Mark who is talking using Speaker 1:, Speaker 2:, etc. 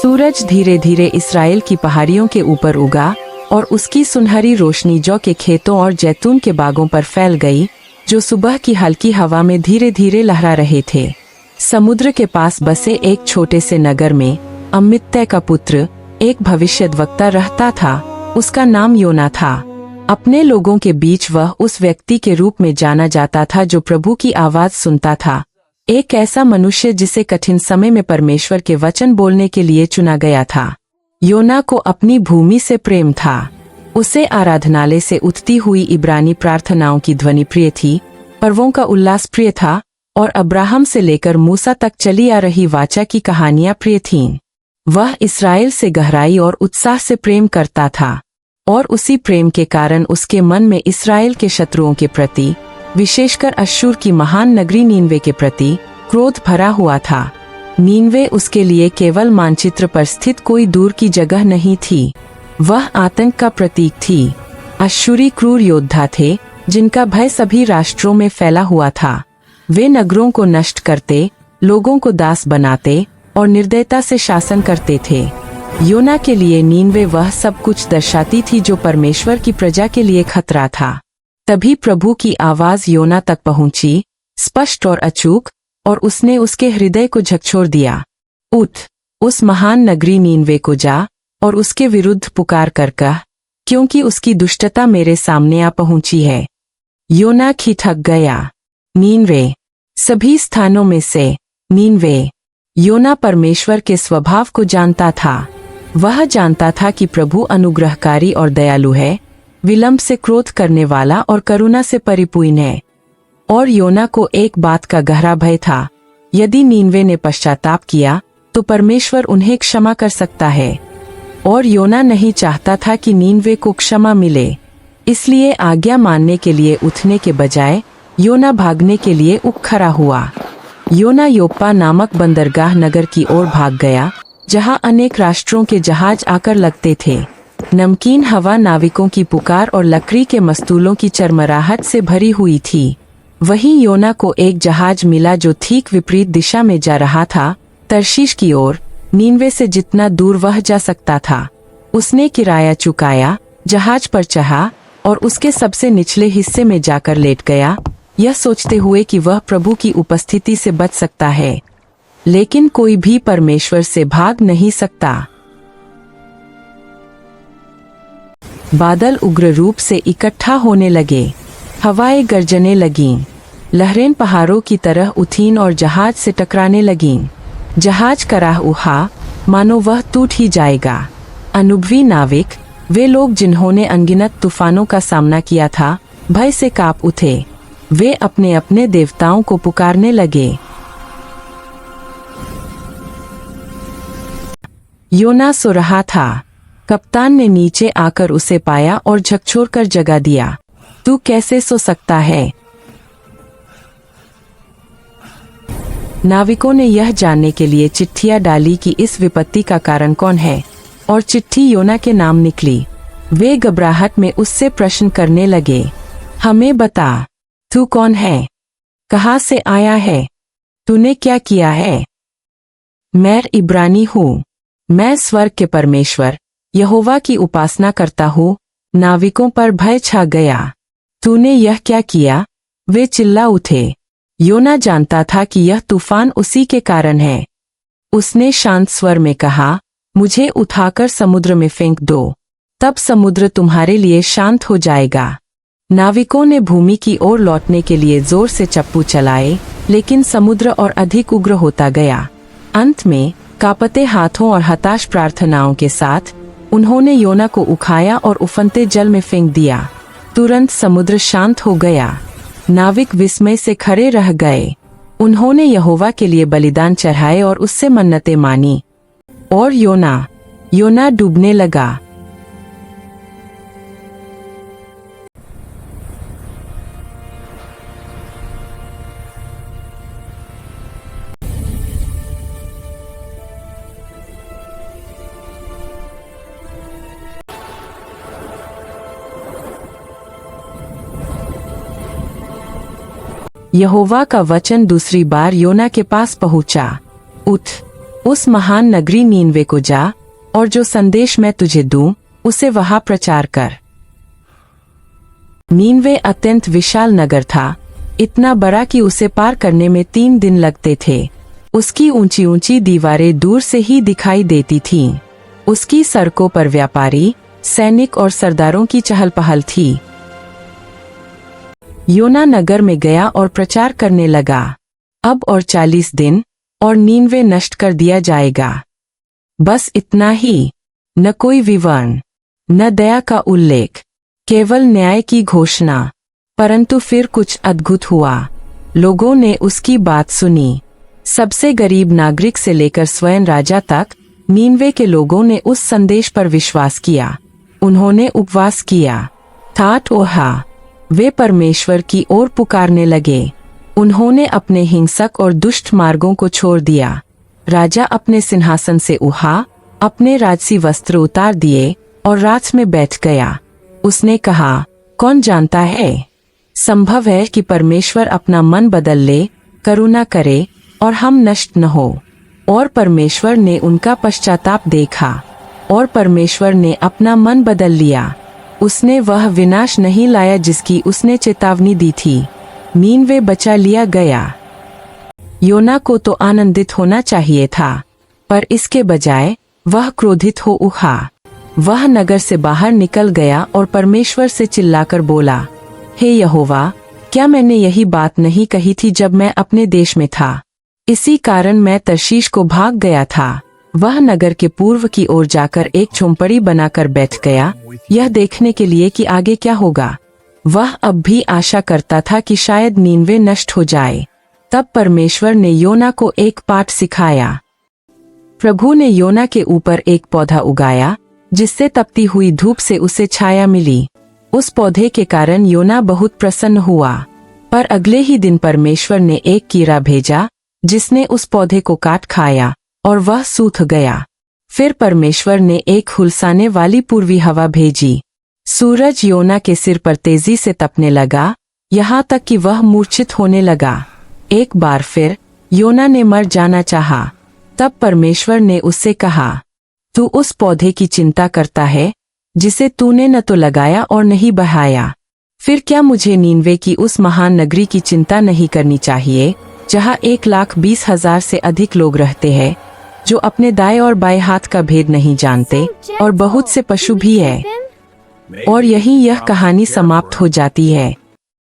Speaker 1: सूरज धीरे धीरे इस्राएल की पहाड़ियों के ऊपर उगा और उसकी सुनहरी रोशनी जौ के खेतों और जैतून के बागों पर फैल गई, जो सुबह की हल्की हवा में धीरे धीरे लहरा रहे थे। समुद्र के पास बसे एक छोटे से नगर में अमित्तै का पुत्र, एक भविष्यद्वक्ता रहता था। उसका नाम योना था। अपने लोगों के बीच वह उस व्यक्ति के रूप में जाना जाता था जो प्रभु की आवाज सुनता था, एक ऐसा मनुष्य जिसे कठिन समय में परमेश्वर के वचन बोलने के लिए चुना गया था। योना को अपनी भूमि से प्रेम था। उसे आराधनालय से उठती हुई इब्रानी प्रार्थनाओं की ध्वनि प्रिय थी, पर्वों का उल्लास प्रिय था और अब्राहम से लेकर मूसा तक चली आ रही वाचा की कहानियां प्रिय थीं। वह इस्राएल से गहराई और उत्साह से प्रेम करता था और उसी प्रेम के कारण उसके मन में इस्राएल के शत्रुओं के प्रति, विशेषकर अश्शूर की महान नगरी नीनवे के प्रति क्रोध भरा हुआ था। नीनवे उसके लिए केवल मानचित्र पर स्थित कोई दूर की जगह नहीं थी, वह आतंक का प्रतीक थी। अश्शूरी क्रूर योद्धा थे जिनका भय सभी राष्ट्रों में फैला हुआ था। वे नगरों को नष्ट करते, लोगों को दास बनाते और निर्दयता से शासन करते थे। योना के लिए नीनवे वह सब कुछ दर्शाती थी जो परमेश्वर की प्रजा के लिए खतरा था। तभी प्रभु की आवाज योना तक पहुंची, स्पष्ट और अचूक, और उसने उसके हृदय को झकझोर दिया। उठ, उस महान नगरी नीनवे को जा और उसके विरुद्ध पुकार कर कह, क्योंकि उसकी दुष्टता मेरे सामने आ पहुंची है। योना ठिठक गया। नीनवे, सभी स्थानों में से नीनवे। योना परमेश्वर के स्वभाव को जानता था। वह जानता था कि प्रभु अनुग्रहकारी और दयालु है, विलंब से क्रोध करने वाला और करुणा से परिपूर्ण है। और योना को एक बात का गहरा भय था, यदि नीनवे ने पश्चाताप किया तो परमेश्वर उन्हें क्षमा कर सकता है। और योना नहीं चाहता था कि नीनवे को क्षमा मिले, इसलिए आज्ञा मानने के लिए उठने के बजाय योना भागने के लिए उठ खड़ा हुआ। योना योप्पा नामक बंदरगाह नगर की ओर भाग गया, जहां अनेक राष्ट्रों के जहाज आकर लगते थे। नमकीन हवा नाविकों की पुकार और लकड़ी के मस्तूलों की चरमराहट से भरी हुई थी। वहीं योना को एक जहाज मिला जो ठीक विपरीत दिशा में जा रहा था, तर्शीश की ओर, नीनवे से जितना दूर वह जा सकता था। उसने किराया चुकाया, जहाज पर चढ़ा और उसके सबसे निचले हिस्से में जाकर लेट गया, यह सोचते हुए कि वह प्रभु की उपस्थिति से बच सकता है। लेकिन कोई भी परमेश्वर से भाग नहीं सकता। बादल उग्र रूप से इकट्ठा होने लगे, हवाएं गरजने लगीं, लहरें पहाड़ों की तरह उठीं और जहाज से टकराने लगीं। जहाज कराह उठा, मानो वह टूट ही जाएगा। अनुभवी नाविक, वे लोग जिन्होंने अनगिनत तूफानों का सामना किया था, भय से कांप उठे। वे अपने अपने देवताओं को पुकारने लगे। योना सो रहा था। कप्तान ने नीचे आकर उसे पाया और झकझोरकर जगा दिया। तू कैसे सो सकता है? नाविकों ने यह जानने के लिए चिट्ठियां डाली कि इस विपत्ति का कारण कौन है, और चिट्ठी योना के नाम निकली। वे घबराहट में उससे प्रश्न करने लगे, हमें बता, तू कौन है? कहाँ से आया है? तूने क्या किया है? मैं इब्रानी हूँ। मैं स्वर्ग के परमेश्वर यहोवा की उपासना करता हूँ। नाविकों पर भय छा गया। तूने यह क्या किया? वे चिल्ला उठे। योना जानता था कि यह तूफान उसी के कारण है। उसने शांत स्वर में कहा, मुझे उठाकर समुद्र में फेंक दो, तब समुद्र तुम्हारे लिए शांत हो जाएगा। नाविकों ने भूमि की ओर लौटने के लिए जोर से चप्पू चलाए, लेकिन समुद्र और अधिक उग्र होता गया। अंत में कांपते हाथों और हताश प्रार्थनाओं के साथ उन्होंने योना को उठाया और उफनते जल में फेंक दिया। तुरंत समुद्र शांत हो गया। नाविक विस्मय से खड़े रह गए। उन्होंने यहोवा के लिए बलिदान चढ़ाए और उससे मन्नतें मानी। और योना डूबने लगा। यहोवा का वचन दूसरी बार योना के पास पहुंचा। उठ, उस महान नगरी नीनवे को जा और जो संदेश मैं तुझे दूं उसे वहां प्रचार कर। नीनवे अत्यंत विशाल नगर था, इतना बड़ा कि उसे पार करने में 3 दिन लगते थे। उसकी ऊंची ऊंची दीवारें दूर से ही दिखाई देती थीं। उसकी सड़कों पर व्यापारी, सैनिक और सरदारों की चहल पहल थी। योना नगर में गया और प्रचार करने लगा, अब और 40 दिन और नीनवे नष्ट कर दिया जाएगा। बस इतना ही, न कोई विवरण, न दया का उल्लेख, केवल न्याय की घोषणा। परंतु फिर कुछ अद्भुत हुआ। लोगों ने उसकी बात सुनी। सबसे गरीब नागरिक से लेकर स्वयं राजा तक नीनवे के लोगों ने उस संदेश पर विश्वास किया। उन्होंने उपवास किया, ठाठ ओढ़ा, वे परमेश्वर की ओर पुकारने लगे। उन्होंने अपने हिंसक और दुष्ट मार्गों को छोड़ दिया। राजा अपने सिंहासन से उठा, अपने राजसी वस्त्र उतार दिए और राज में बैठ गया। उसने कहा, कौन जानता है, संभव है कि परमेश्वर अपना मन बदल ले, करुणा करे और हम नष्ट न हो। और परमेश्वर ने उनका पश्चाताप देखा और परमेश्वर ने अपना मन बदल लिया। उसने वह विनाश नहीं लाया जिसकी उसने चेतावनी दी थी। नीनवे बचा लिया गया। योना को तो आनंदित होना चाहिए था, पर इसके बजाय वह क्रोधित हो उठा। वह नगर से बाहर निकल गया और परमेश्वर से चिल्लाकर बोला, हे यहोवा, क्या मैंने यही बात नहीं कही थी जब मैं अपने देश में था? इसी कारण मैं तर्शीश को भाग गया था। वह नगर के पूर्व की ओर जाकर एक झोंपड़ी बनाकर बैठ गया, यह देखने के लिए कि आगे क्या होगा। वह अब भी आशा करता था कि शायद नीनवे नष्ट हो जाए। तब परमेश्वर ने योना को एक पाठ सिखाया। प्रभु ने योना के ऊपर एक पौधा उगाया, जिससे तपती हुई धूप से उसे छाया मिली। उस पौधे के कारण योना बहुत प्रसन्न हुआ। पर अगले ही दिन परमेश्वर ने एक कीड़ा भेजा, जिसने उस पौधे को काट खाया और वह सूख गया। फिर परमेश्वर ने एक हुलसाने वाली पूर्वी हवा भेजी। सूरज योना के सिर पर तेजी से तपने लगा, यहाँ तक कि वह मूर्छित होने लगा। एक बार फिर योना ने मर जाना चाहा। तब परमेश्वर ने उससे कहा, तू उस पौधे की चिंता करता है जिसे तूने न तो लगाया और नहीं बहाया। फिर क्या मुझे नीनवे की उस महान नगरी की चिंता नहीं करनी चाहिए, जहाँ 1,20,000 से अधिक लोग रहते हैं, जो अपने दाएं और बाएं हाथ का भेद नहीं जानते, और बहुत से पशु भी है। और यहीं यह कहानी समाप्त हो जाती है।